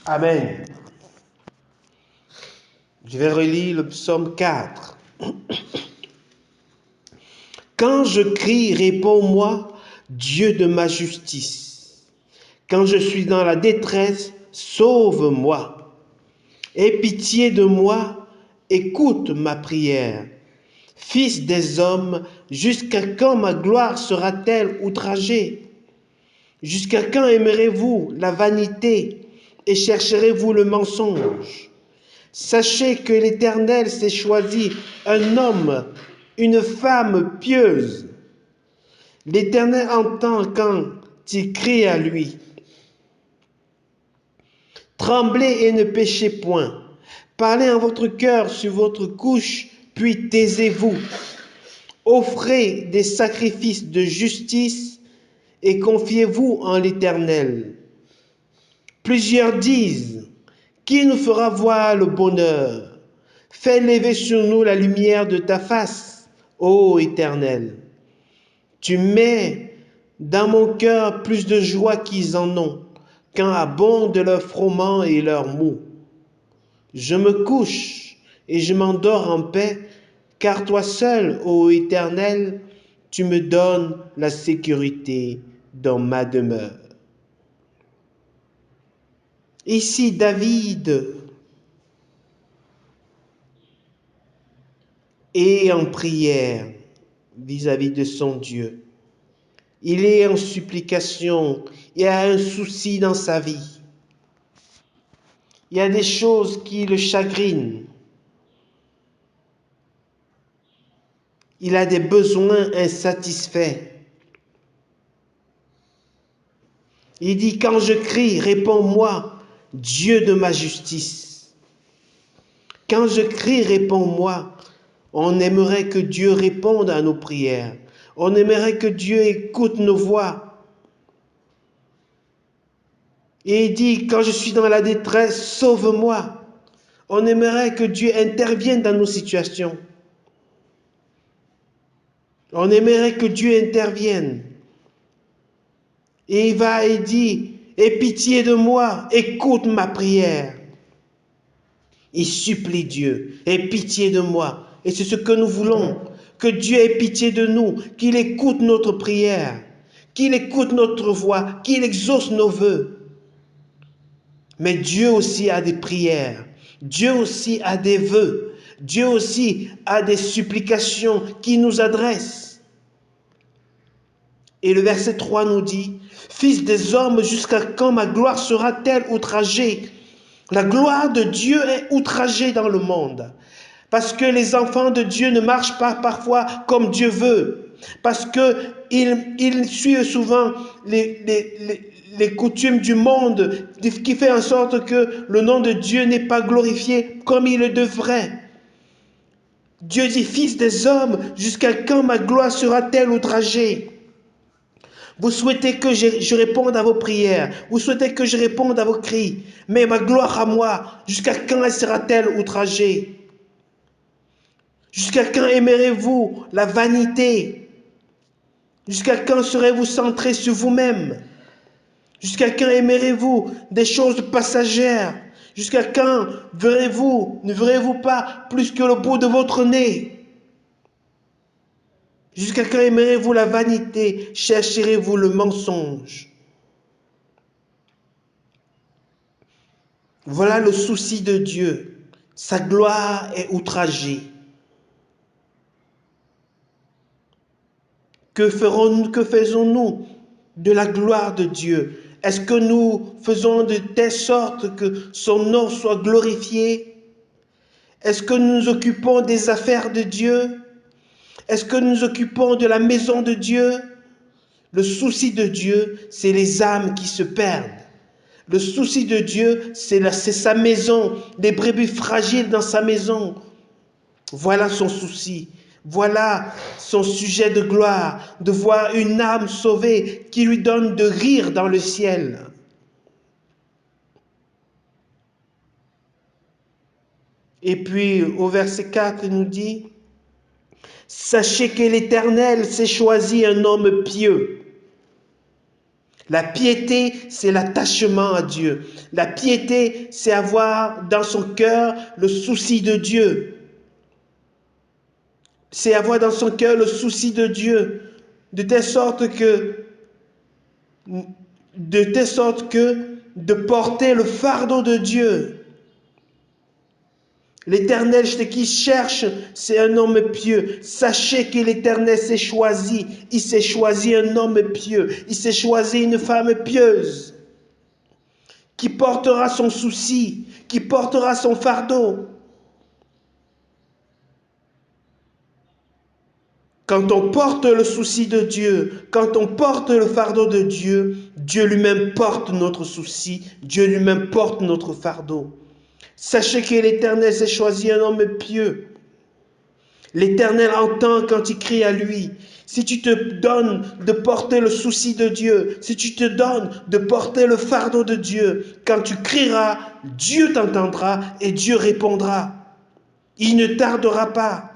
Amen. Je vais relire le psaume 4. Quand je crie, réponds-moi, Dieu de ma justice. Quand je suis dans la détresse, sauve-moi. Aie pitié de moi, écoute ma prière. Fils des hommes, jusqu'à quand ma gloire sera-t-elle outragée? Jusqu'à quand aimerez-vous la vanité et chercherez-vous le mensonge? Sachez que l'Éternel s'est choisi un homme, une femme pieuse. L'Éternel entend quand il crie à lui. Tremblez et ne péchez point. Parlez en votre cœur sur votre couche, puis taisez-vous. Offrez des sacrifices de justice et confiez-vous en l'Éternel. Plusieurs disent, qui nous fera voir le bonheur? Fais lever sur nous la lumière de ta face, ô Éternel. Tu mets dans mon cœur plus de joie qu'ils en ont, quand abondent leurs froment et leurs maux. Je me couche et je m'endors en paix, car toi seul, ô Éternel, tu me donnes la sécurité dans ma demeure. Ici, David est en prière vis-à-vis de son Dieu. Il est en supplication, il a un souci dans sa vie. Il y a des choses qui le chagrinent. Il a des besoins insatisfaits. Il dit, quand je crie, réponds-moi, Dieu de ma justice. Quand je crie, réponds-moi. On aimerait que Dieu réponde à nos prières. On aimerait que Dieu écoute nos voix. Et il dit, quand je suis dans la détresse, sauve-moi. On aimerait que Dieu intervienne dans nos situations. On aimerait que Dieu intervienne. Et il va et dit, aie pitié de moi, écoute ma prière. Il supplie Dieu, aie pitié de moi. Et c'est ce que nous voulons, que Dieu ait pitié de nous, qu'il écoute notre prière, qu'il écoute notre voix, qu'il exauce nos vœux. Mais Dieu aussi a des prières, Dieu aussi a des vœux, Dieu aussi a des supplications qu'il nous adresse. Et le verset 3 nous dit, « Fils des hommes, jusqu'à quand ma gloire sera-t-elle outragée ?» La gloire de Dieu est outragée dans le monde. Parce que les enfants de Dieu ne marchent pas parfois comme Dieu veut. Parce qu'ils suivent souvent les coutumes du monde, qui fait en sorte que le nom de Dieu n'est pas glorifié comme il le devrait. Dieu dit, fils des hommes, jusqu'à quand ma gloire sera-t-elle outragée? Vous souhaitez que je réponde à vos prières, vous souhaitez que je réponde à vos cris, mais ma gloire à moi, jusqu'à quand elle sera-t-elle outragée? Jusqu'à quand aimerez-vous la vanité? Jusqu'à quand serez-vous centré sur vous-même? Jusqu'à quand aimerez-vous des choses passagères? Jusqu'à quand ne verrez-vous pas plus que le bout de votre nez? Jusqu'à quand aimerez-vous la vanité? Chercherez-vous le mensonge? Voilà le souci de Dieu. Sa gloire est outragée. Que faisons-nous de la gloire de Dieu? Est-ce que nous faisons de telle sorte que son nom soit glorifié? Est-ce que nous nous occupons des affaires de Dieu? Est-ce que nous nous occupons de la maison de Dieu? Le souci de Dieu, c'est les âmes qui se perdent. Le souci de Dieu, c'est sa maison, les brebis fragiles dans sa maison. Voilà son souci. Voilà son sujet de gloire, de voir une âme sauvée qui lui donne de rire dans le ciel. Et puis au verset 4, il nous dit, « Sachez que l'Éternel s'est choisi un homme pieux. » La piété, c'est l'attachement à Dieu. La piété, c'est avoir dans son cœur le souci de Dieu. C'est avoir dans son cœur le souci de Dieu, de telle sorte que de porter le fardeau de Dieu. L'Éternel qui cherche, c'est un homme pieux. Sachez que l'Éternel s'est choisi. Il s'est choisi un homme pieux. Il s'est choisi une femme pieuse qui portera son souci, qui portera son fardeau. Quand on porte le souci de Dieu, quand on porte le fardeau de Dieu, Dieu lui-même porte notre souci, Dieu lui-même porte notre fardeau. Sachez que l'Éternel s'est choisi un homme pieux. L'Éternel entend quand il crie à lui. Si tu te donnes de porter le souci de Dieu, si tu te donnes de porter le fardeau de Dieu, quand tu crieras, Dieu t'entendra et Dieu répondra. Il ne tardera pas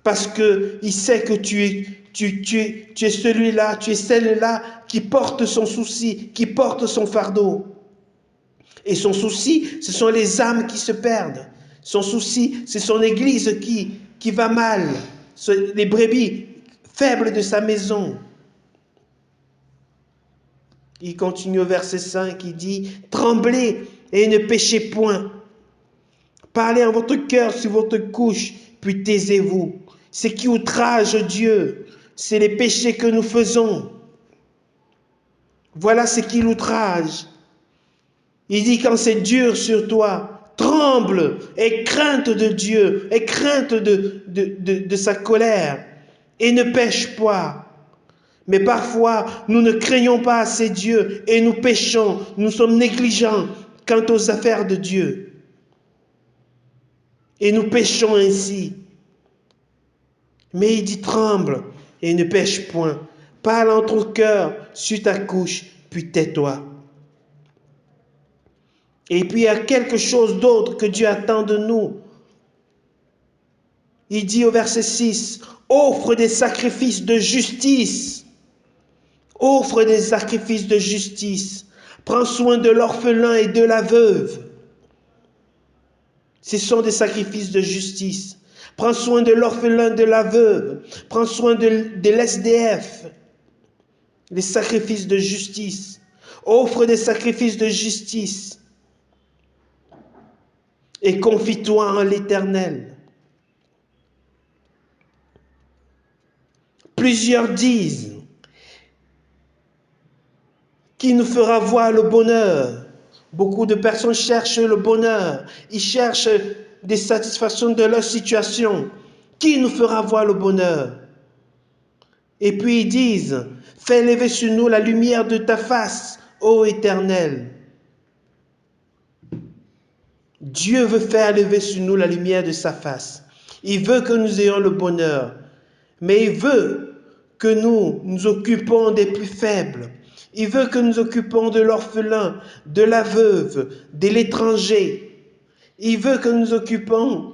parce qu'il sait que tu es celui-là, tu es celle-là qui porte son souci, qui porte son fardeau. Et son souci, ce sont les âmes qui se perdent. Son souci, c'est son église qui va mal, les brebis faibles de sa maison. Il continue au verset 5, il dit « Tremblez et ne péchez point. Parlez en votre cœur sur votre couche, puis taisez-vous. Ce qui outrage Dieu, c'est les péchés que nous faisons. Voilà ce qui l'outrage. Il dit quand c'est dur sur toi, tremble, aie crainte de Dieu, aie crainte de sa colère et ne pêche pas. Mais parfois, nous ne craignons pas assez Dieu et nous péchons, nous sommes négligents quant aux affaires de Dieu. Et nous péchons ainsi. Mais il dit tremble et ne pêche point. Parle en ton cœur sur ta couche, puis tais-toi. Et puis il y a quelque chose d'autre que Dieu attend de nous. Il dit au verset 6, offre des sacrifices de justice. Offre des sacrifices de justice. Prends soin de l'orphelin et de la veuve. Ce sont des sacrifices de justice. Prends soin de l'orphelin, de la veuve. Prends soin de l'SDF. Les sacrifices de justice. Offre des sacrifices de justice. Et confie-toi en l'Éternel. Plusieurs disent qui nous fera voir le bonheur. Beaucoup de personnes cherchent le bonheur. Ils cherchent des satisfactions de leur situation. Qui nous fera voir le bonheur? Et puis ils disent, fais lever sur nous la lumière de ta face, ô Éternel. Dieu veut faire lever sur nous la lumière de sa face. Il veut que nous ayons le bonheur. Mais il veut que nous nous occupons des plus faibles. Il veut que nous occupons de l'orphelin, de la veuve, de l'étranger. Il veut que nous occupons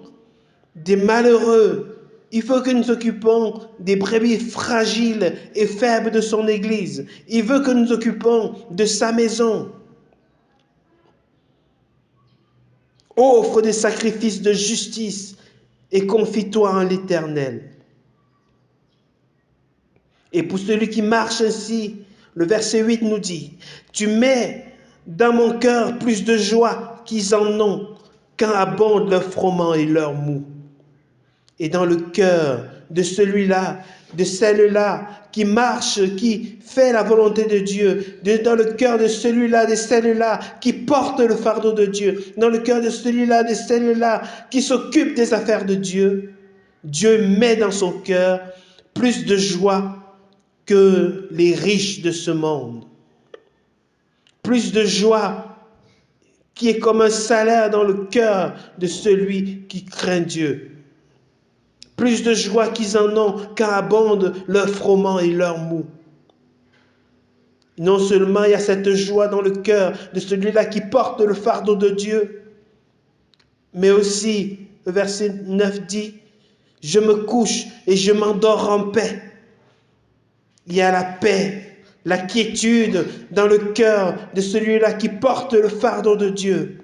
des malheureux. Il veut que nous occupons des brebis fragiles et faibles de son Église. Il veut que nous occupons de sa maison. Offre des sacrifices de justice et confie-toi en l'Éternel. Et pour celui qui marche ainsi, le verset 8 nous dit, « Tu mets dans mon cœur plus de joie qu'ils en ont, quand abondent leur froment et leur mou. » Et dans le cœur de celui-là, de celle-là qui marche, qui fait la volonté de Dieu, dans le cœur de celui-là, de celle-là qui porte le fardeau de Dieu, dans le cœur de celui-là, de celle-là qui s'occupe des affaires de Dieu, Dieu met dans son cœur plus de joie que les riches de ce monde. Plus de joie qui est comme un salaire dans le cœur de celui qui craint Dieu. Plus de joie qu'ils en ont quand abondent leur froment et leur mou. Non seulement il y a cette joie dans le cœur de celui-là qui porte le fardeau de Dieu, mais aussi, le verset 9 dit, « Je me couche et je m'endors en paix. » Il y a la paix la quiétude dans le cœur de celui-là qui porte le fardeau de Dieu.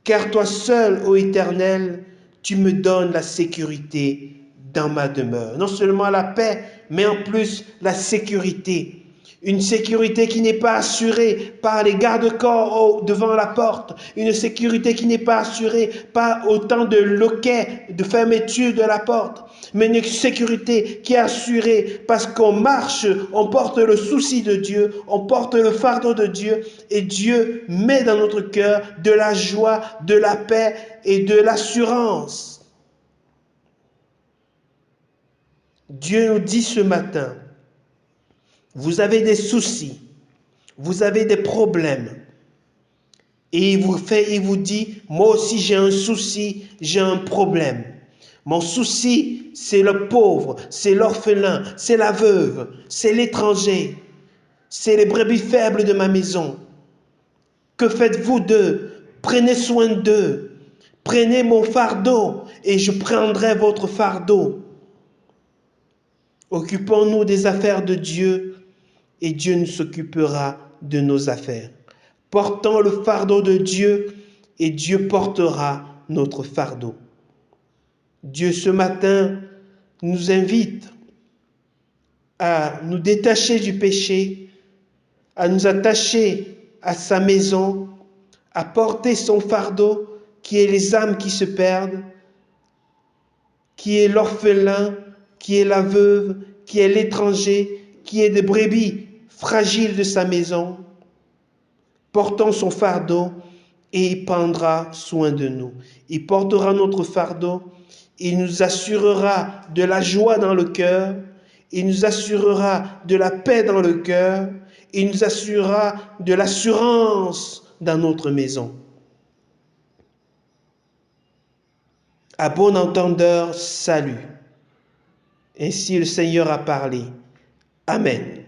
Car toi seul, ô Éternel, tu me donnes la sécurité dans ma demeure. Non seulement la paix, mais en plus la sécurité. Une sécurité qui n'est pas assurée par les garde-corps devant la porte. Une sécurité qui n'est pas assurée par autant de loquets, de fermeture de la porte. Mais une sécurité qui est assurée parce qu'on marche, on porte le souci de Dieu, on porte le fardeau de Dieu. Et Dieu met dans notre cœur de la joie, de la paix et de l'assurance. Dieu nous dit ce matin, vous avez des soucis, vous avez des problèmes. Et il vous dit, moi aussi j'ai un souci, j'ai un problème. Mon souci, c'est le pauvre, c'est l'orphelin, c'est la veuve, c'est l'étranger, c'est les brebis faibles de ma maison. Que faites-vous d'eux? Prenez soin d'eux. Prenez mon fardeau et je prendrai votre fardeau. Occupons-nous des affaires de Dieu et Dieu nous s'occupera de nos affaires. Portons le fardeau de Dieu et Dieu portera notre fardeau. Dieu ce matin nous invite à nous détacher du péché, à nous attacher à sa maison, à porter son fardeau qui est les âmes qui se perdent, qui est l'orphelin, qui est la veuve, qui est l'étranger, qui est des brebis fragiles de sa maison. Portons son fardeau et il prendra soin de nous. Il portera notre fardeau, il nous assurera de la joie dans le cœur, il nous assurera de la paix dans le cœur, il nous assurera de l'assurance dans notre maison. À bon entendeur, salut. Ainsi le Seigneur a parlé. Amen.